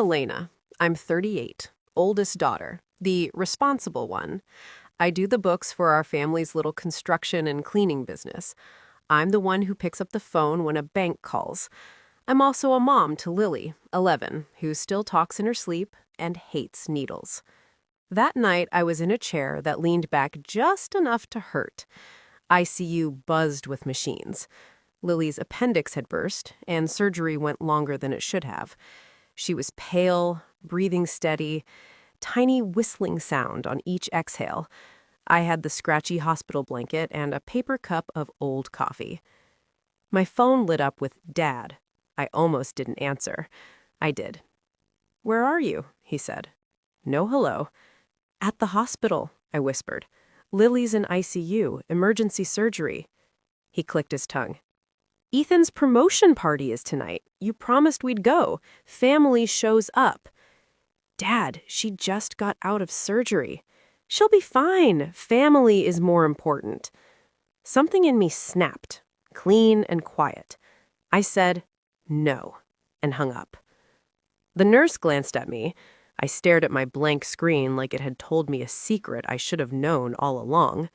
Elena. I'm 38, oldest daughter, the responsible one. I do the books for our family's little construction and cleaning business. I'm the one who picks up the phone when a bank calls. I'm also a mom to Lily, 11, who still talks in her sleep and hates needles. That night, I was in a chair that leaned back just enough to hurt. ICU buzzed with machines. Lily's appendix had burst, and surgery went longer than it should have. She was pale, breathing steady, tiny whistling sound on each exhale. I had the scratchy hospital blanket and a paper cup of old coffee. My phone lit up with Dad. I almost didn't answer. I did. "Where are you?" he said. No hello. "At the hospital," I whispered. "Lily's in ICU, emergency surgery." He clicked his tongue. "Ethan's promotion party is tonight. You promised we'd go. Family shows up." "Dad, she just got out of surgery. She'll be fine. Family is more important." Something in me snapped, clean and quiet. I said, "No," and hung up. The nurse glanced at me. I stared at my blank screen like it had told me a secret I should have known all along.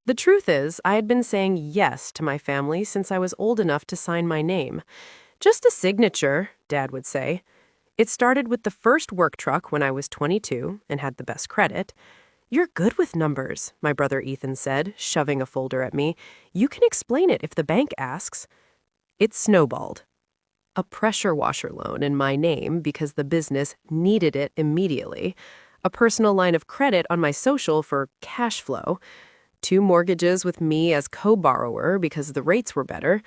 The truth is, I had been saying yes to my family since I was old enough to sign my name. Just a signature, Dad would say. It started with the first work truck when I was 22 and had the best credit. "You're good with numbers," my brother Ethan said, shoving a folder at me. "You can explain it if the bank asks." It snowballed. A pressure washer loan in my name because the business needed it immediately. A personal line of credit on my social for cash flow. 2 mortgages with me as co-borrower because the rates were better.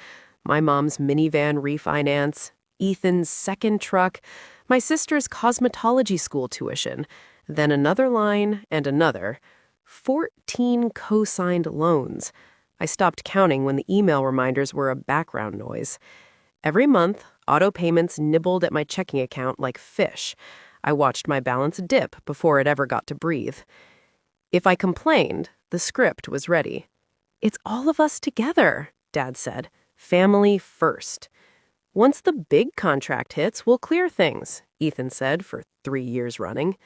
My mom's minivan refinance. Ethan's second truck. My sister's cosmetology school tuition. Then another line and another. 14 co-signed loans. I stopped counting when the email reminders were a background noise. Every month, auto payments nibbled at my checking account like fish. I watched my balance dip before it ever got to breathe. If I complained, the script was ready. "It's all of us together," Dad said. "Family first." "Once the big contract hits, we'll clear things," Ethan said for 3 years running.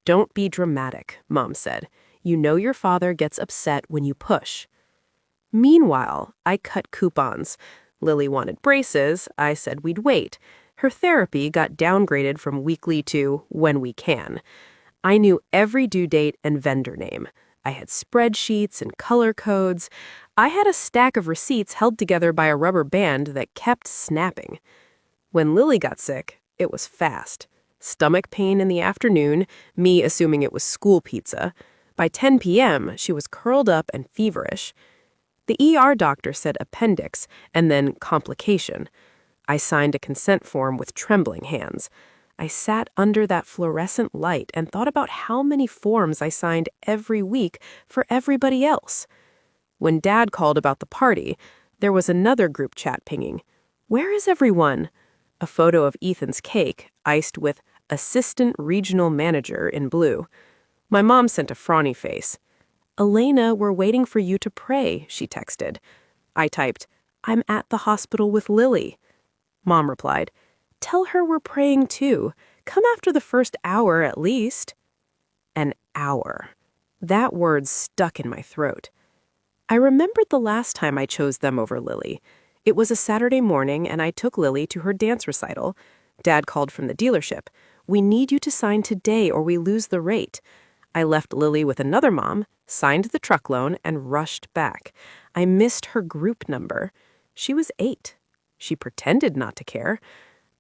"Don't be dramatic," Mom said. "You know your father gets upset when you push." Meanwhile, I cut coupons. Lily wanted braces. I said we'd wait. Her therapy got downgraded from weekly to when we can. I knew every due date and vendor name. I had spreadsheets and color codes. I had a stack of receipts held together by a rubber band that kept snapping. When Lily got sick, it was fast. Stomach pain in the afternoon, me assuming it was school pizza. By 10 p.m., she was curled up and feverish. The ER doctor said appendix and then complication. I signed a consent form with trembling hands. I sat under that fluorescent light and thought about how many forms I signed every week for everybody else. When Dad called about the party, there was another group chat pinging. "Where is everyone?" A photo of Ethan's cake, iced with Assistant Regional Manager in blue. My mom sent a frowny face. "Elena, we're waiting for you to pray," she texted. I typed, "I'm at the hospital with Lily." Mom replied, "Tell her we're praying too. Come after the first hour at least." An hour. That word stuck in my throat. I remembered the last time I chose them over Lily. It was a Saturday morning, and I took Lily to her dance recital. Dad called from the dealership. "We need you to sign today or we lose the rate." I left Lily with another mom, signed the truck loan, and rushed back. I missed her group number. She was 8. She pretended not to care.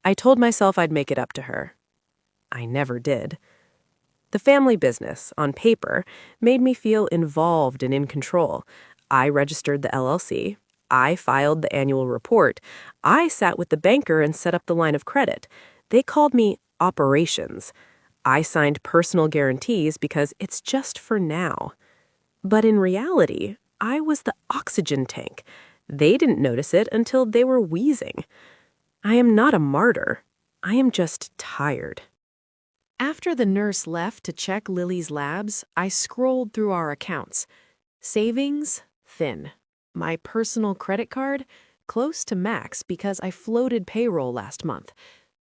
I told myself I'd make it up to her. I never did. The family business, on paper, made me feel involved and in control. I registered the LLC. I filed the annual report. I sat with the banker and set up the line of credit. They called me operations. I signed personal guarantees because it's just for now. But in reality, I was the oxygen tank. They didn't notice it until they were wheezing. I am not a martyr. I am just tired. After the nurse left to check Lily's labs, I scrolled through our accounts. Savings, thin. My personal credit card, close to max because I floated payroll last month.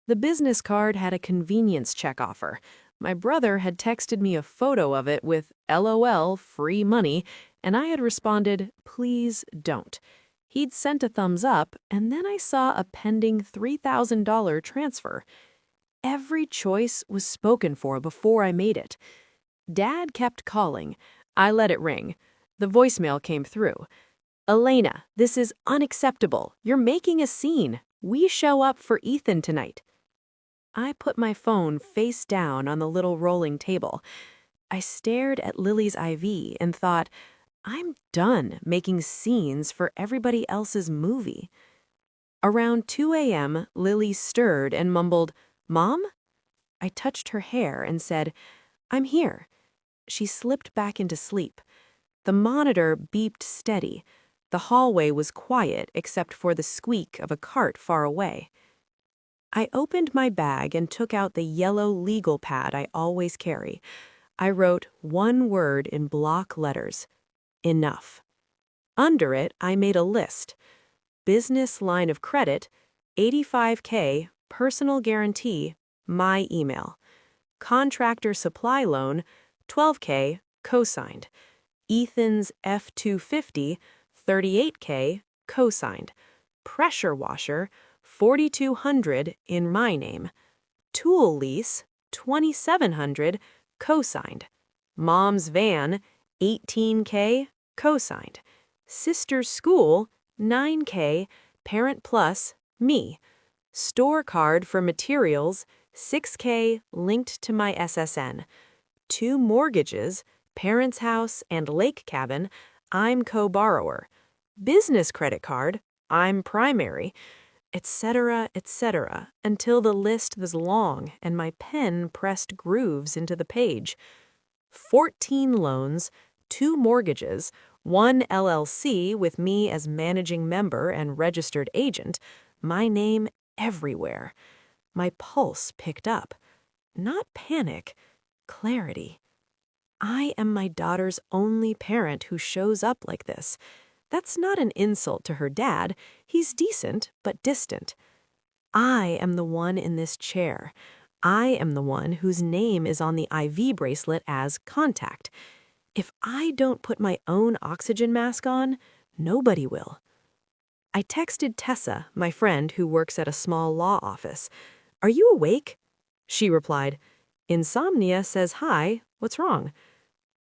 The business card had a convenience check offer. My brother had texted me a photo of it with LOL free money, and I had responded, please don't. He'd sent a thumbs up, and then I saw a pending $3,000 transfer. Every choice was spoken for before I made it. Dad kept calling. I let it ring. The voicemail came through. Elena, this is unacceptable. You're making a scene. We show up for Ethan tonight. I put my phone face down on the little rolling table. I stared at Lily's IV and thought, I'm done making scenes for everybody else's movie. Around 2 a.m., Lily stirred and mumbled, Mom? I touched her hair and said, I'm here. She slipped back into sleep. The monitor beeped steady. The hallway was quiet except for the squeak of a cart far away. I opened my bag and took out the yellow legal pad I always carry. I wrote one word in block letters. Enough. Under it, I made a list. Business line of credit, $85K, personal guarantee, my email. Contractor supply loan, $12K, co-signed. Ethan's F-250, $38K, co-signed. Pressure washer, $4,200 in my name. Tool lease, $2,700, co-signed. Mom's van, $18K, co-signed. Sister's school, $9K, parent plus, me. Store card for materials, $6K, linked to my SSN. 2 mortgages, parents' house and lake cabin, I'm co-borrower. Business credit card, I'm primary, etc., etc., until the list was long and my pen pressed grooves into the page. 14 loans, 2 mortgages, 1 LLC with me as managing member and registered agent, my name everywhere. My pulse picked up. Not panic, clarity. I am my daughter's only parent who shows up like this. That's not an insult to her dad. He's decent, but distant. I am the one in this chair. I am the one whose name is on the IV bracelet as contact. If I don't put my own oxygen mask on, nobody will. I texted Tessa, my friend who works at a small law office. Are you awake? She replied, Insomnia says hi, what's wrong?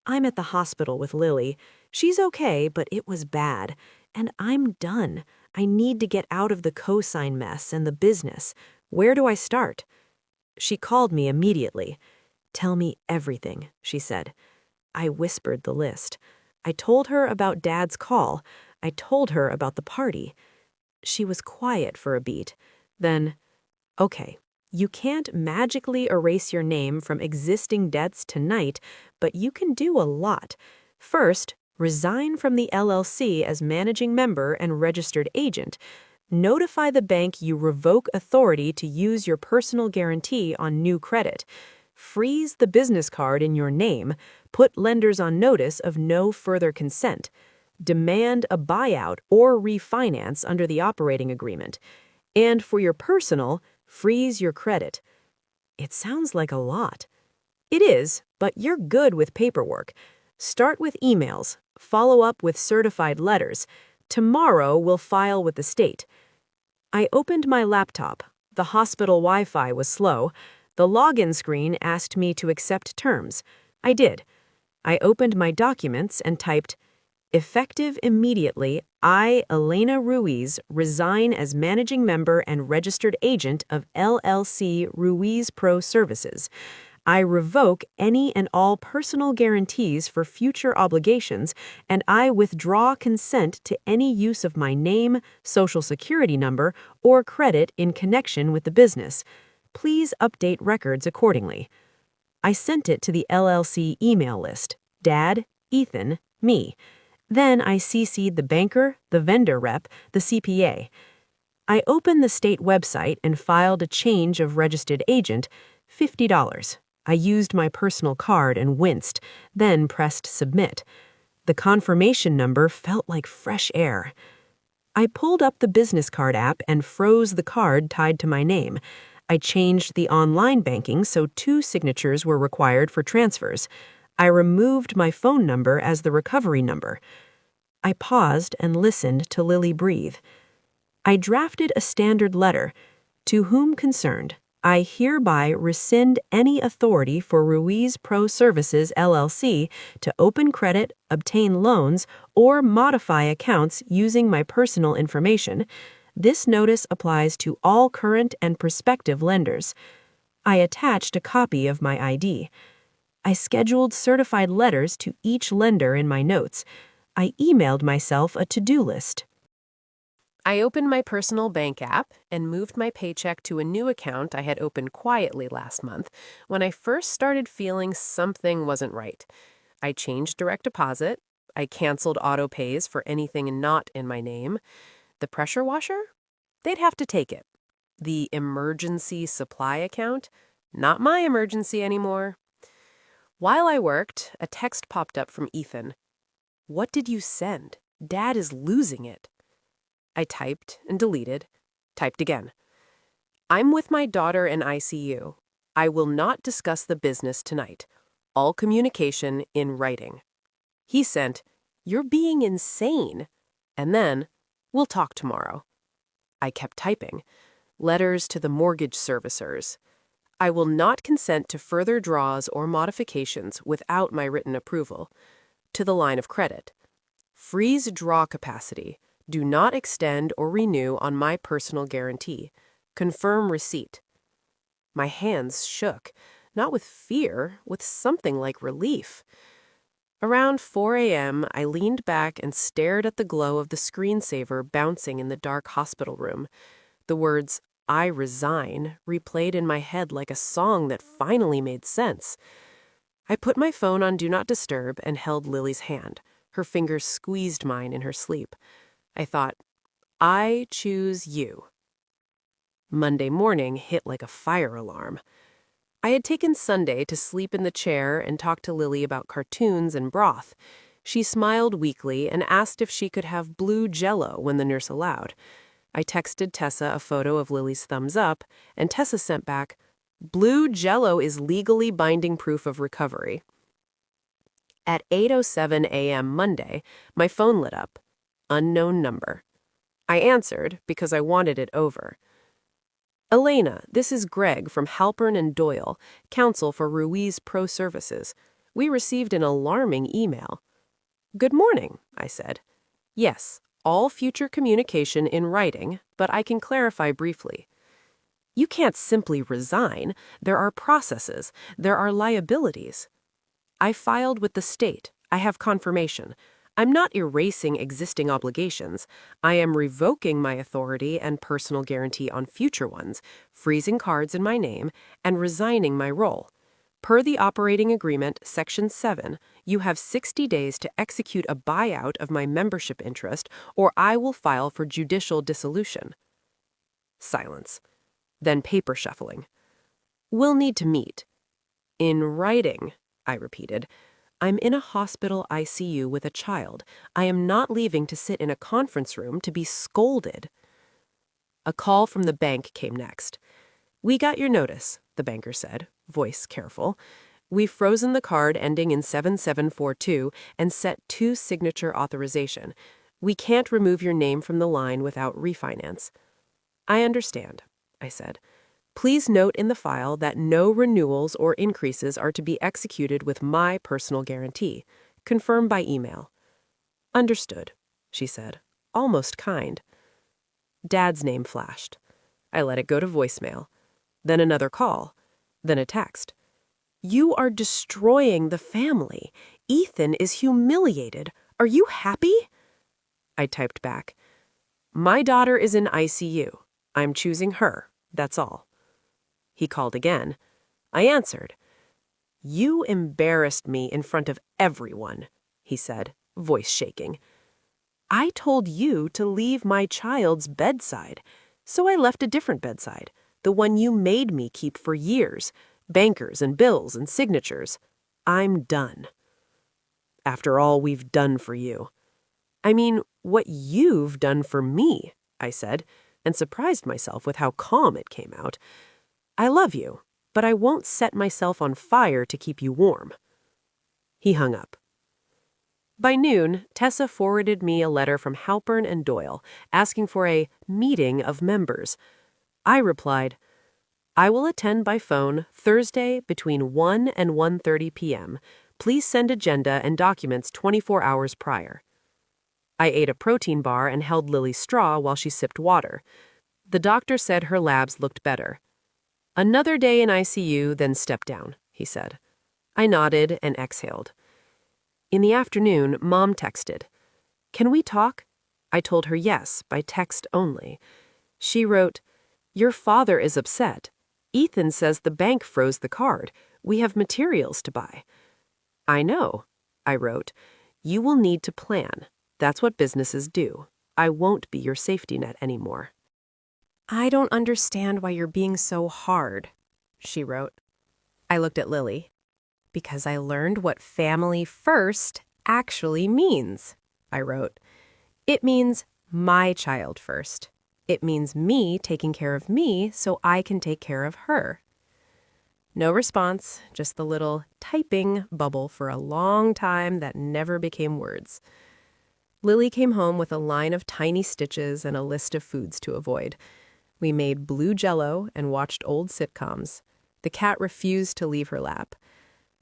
I'm at the hospital with Lily. She's okay, but it was bad. And I'm done. I need to get out of the cosign mess and the business. Where do I start? She called me immediately. Tell me everything, she said. I whispered the list. I told her about Dad's call. I told her about the party. She was quiet for a beat. Then, okay, you can't magically erase your name from existing debts tonight, but you can do a lot. First, resign from the LLC as managing member and registered agent. Notify the bank you revoke authority to use your personal guarantee on new credit. Freeze the business card in your name. Put lenders on notice of no further consent. Demand a buyout or refinance under the operating agreement. And for your personal, freeze your credit. It sounds like a lot. It is, but you're good with paperwork. Start with emails. Follow up with certified letters. Tomorrow we'll file with the state. I opened my laptop. The hospital Wi-Fi was slow. The login screen asked me to accept terms. I did. I opened my documents and typed, effective immediately, I, Elena Ruiz, resign as managing member and registered agent of LLC Ruiz Pro Services. I revoke any and all personal guarantees for future obligations, and I withdraw consent to any use of my name, social security number, or credit in connection with the business. Please update records accordingly. I sent it to the LLC email list, Dad, Ethan, me. Then I CC'd the banker, the vendor rep, the CPA. I opened the state website and filed a change of registered agent, $50. I used my personal card and winced, then pressed submit. The confirmation number felt like fresh air. I pulled up the business card app and froze the card tied to my name. I changed the online banking so 2 signatures were required for transfers. I removed my phone number as the recovery number. I paused and listened to Lily breathe. I drafted a standard letter. To whom concerned, I hereby rescind any authority for Ruiz Pro Services, LLC to open credit, obtain loans, or modify accounts using my personal information. This notice applies to all current and prospective lenders. I attached a copy of my ID. I scheduled certified letters to each lender in my notes. I emailed myself a to-do list. I opened my personal bank app and moved my paycheck to a new account I had opened quietly last month when I first started feeling something wasn't right. I changed direct deposit. I canceled auto pays for anything not in my name. The pressure washer? They'd have to take it. The emergency supply account? Not my emergency anymore. While I worked, a text popped up from Ethan. "What did you send? Dad is losing it." I typed and deleted, typed again. "I'm with my daughter in ICU. I will not discuss the business tonight. All communication in writing." He sent, "You're being insane." And then, "We'll talk tomorrow." I kept typing. Letters to the mortgage servicers. "I will not consent to further draws or modifications without my written approval." To the line of credit. "Freeze draw capacity. Do not extend or renew on my personal guarantee. Confirm receipt." My hands shook, not with fear, with something like relief. Around 4 a.m., I leaned back and stared at the glow of the screensaver bouncing in the dark hospital room. The words, "I resign," replayed in my head like a song that finally made sense. I put my phone on Do Not Disturb and held Lily's hand. Her fingers squeezed mine in her sleep. I thought, I choose you. Monday morning hit like a fire alarm. I had taken Sunday to sleep in the chair and talk to Lily about cartoons and broth. She smiled weakly and asked if she could have blue Jell-O when the nurse allowed. I texted Tessa a photo of Lily's thumbs up, and Tessa sent back, "Blue Jell-O is legally binding proof of recovery." At 8:07 a.m. Monday, my phone lit up. Unknown number. I answered because I wanted it over. "Elena, this is Greg from Halpern and Doyle, counsel for Ruiz Pro Services. We received an alarming email." "Good morning," I said. "Yes, all future communication in writing, but I can clarify briefly. You can't simply resign. There are processes. There are liabilities. I filed with the state. I have confirmation. I'm not erasing existing obligations. I am revoking my authority and personal guarantee on future ones, freezing cards in my name, and resigning my role. Per the operating agreement, Section 7, you have 60 days to execute a buyout of my membership interest, or I will file for judicial dissolution." Silence. Then paper shuffling. "We'll need to meet." "In writing," I repeated. "I'm in a hospital ICU with a child. I am not leaving to sit in a conference room to be scolded." A call from the bank came next. "We got your notice," the banker said, voice careful. "We've frozen the card ending in 7742 and set 2-signature authorization. We can't remove your name from the line without refinance." "I understand," I said. "Please note in the file that no renewals or increases are to be executed with my personal guarantee. Confirm by email." "Understood," she said, almost kind. Dad's name flashed. I let it go to voicemail. Then another call. Then a text. "You are destroying the family. Ethan is humiliated. Are you happy?" I typed back, "My daughter is in ICU. I'm choosing her. That's all." He called again. I answered. "You embarrassed me in front of everyone," he said, voice shaking. "I told you to leave my child's bedside, so I left a different bedside, the one you made me keep for years, bankers and bills and signatures. I'm done." "After all we've done for you." "I mean, what you've done for me," I said, and surprised myself with how calm it came out. I love you, but I won't set myself on fire to keep you warm." He hung up. By noon, Tessa forwarded me a letter from Halpern and Doyle asking for a meeting of members. I replied, "I will attend by phone Thursday between 1 and 1:30 p.m. Please send agenda and documents 24 hours prior." I ate a protein bar and held Lily's straw while she sipped water. The doctor said her labs looked better. "Another day in ICU, then step down," he said. I nodded and exhaled. In the afternoon, Mom texted. "Can we talk?" I told her yes, by text only. She wrote, "Your father is upset. Ethan says the bank froze the card. We have materials to buy." "I know," I wrote. "You will need to plan. That's what businesses do. I won't be your safety net anymore." "I don't understand why you're being so hard," she wrote. I looked at Lily. "Because I learned what family first actually means," I wrote. "It means my child first. It means me taking care of me so I can take care of her." No response, just the little typing bubble for a long time that never became words. Lily came home with a line of tiny stitches and a list of foods to avoid. We made blue Jell-O and watched old sitcoms. The cat refused to leave her lap.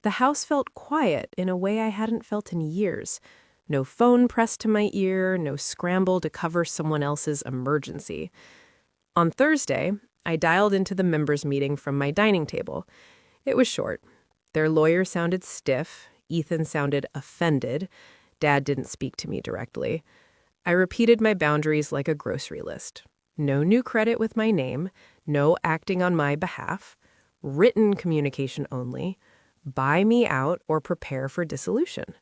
The house felt quiet in a way I hadn't felt in years. No phone pressed to my ear, no scramble to cover someone else's emergency. On Thursday, I dialed into the members' meeting from my dining table. It was short. Their lawyer sounded stiff. Ethan sounded offended. Dad didn't speak to me directly. I repeated my boundaries like a grocery list. No new credit with my name. No acting on my behalf. Written communication only. Buy me out or prepare for dissolution.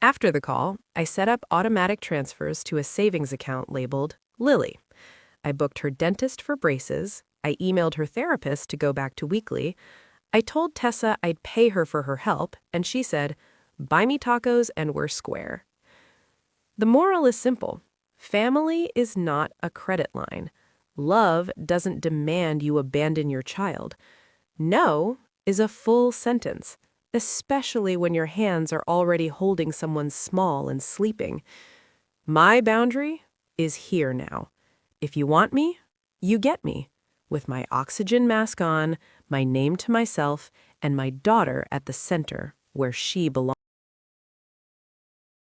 After the call, I set up automatic transfers to a savings account labeled Lily. I booked her dentist for braces. I emailed her therapist to go back to weekly. I told Tessa I'd pay her for her help, and she said, "Buy me tacos and we're square." The moral is simple. Family is not a credit line. Love doesn't demand you abandon your child. No is a full sentence, especially when your hands are already holding someone small and sleeping. My boundary is here now. If you want me, you get me, with my oxygen mask on, my name to myself, and my daughter at the center where she belongs.